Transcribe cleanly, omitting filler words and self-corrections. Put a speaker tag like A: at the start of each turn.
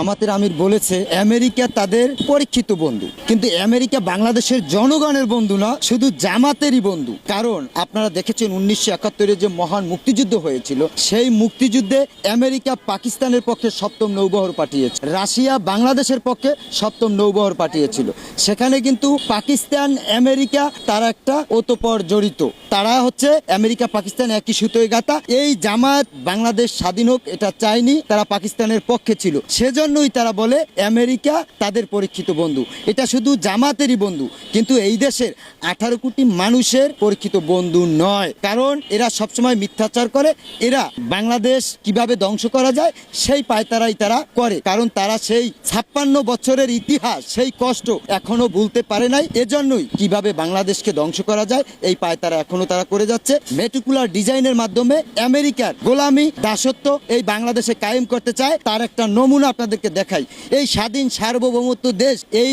A: জামাতের আমির বলেছে আমেরিকা তাদের পরীক্ষিত বন্ধু, কিন্তু আমেরিকা বাংলাদেশের জনগণের বন্ধু না, শুধু জামাতেরই বন্ধু। কারণ আপনারা দেখেছেন 1971-এ যে মহান মুক্তিযুদ্ধ হয়েছিল, সেই মুক্তিযুদ্ধে আমেরিকা পাকিস্তানের পক্ষে সপ্তম নৌবহর পাঠিয়েছে, রাশিয়া বাংলাদেশের পক্ষে সপ্তম নৌবহর পাঠিয়েছিল। সেখানে কিন্তু পাকিস্তান আমেরিকা তারা একটা ওতপ্রোত জড়িত, তারা হচ্ছে আমেরিকা পাকিস্তান একই সুতোয় গাঁথা। এই জামাত বাংলাদেশ স্বাধীন হোক এটা চায়নি, তারা পাকিস্তানের পক্ষে ছিল, সেজন্যই তারা বলে আমেরিকা তাদের পরীক্ষিত বন্ধু। এটা শুধু জামাতেরই বন্ধু, কিন্তু এই দেশের 18 কোটি মানুষের পরীক্ষিত বন্ধু নয়। কারণ এরা সবসময় মিথ্যাচার করে, এরা বাংলাদেশ কিভাবে ধ্বংস করা যায় সেই পায়তারাই তারা করে। কারণ তারা সেই 56 বছরের ইতিহাস, সেই কষ্ট এখনো ভুলতে পারে নাই, এজন্যই কিভাবে বাংলাদেশকে ধ্বংস করা যায় এই পায়তারা এখনো তারা করে যাচ্ছে। মেটিকুলার ডিজাইনের মাধ্যমে আমেরিকার গোলামি দাসত্ব এই বাংলাদেশে কায়েম করতে চায়। তার একটা নমুনা আপনাদেরকে দেখাই। এই স্বাধীন সার্বভৌমত্ব দেশ, এই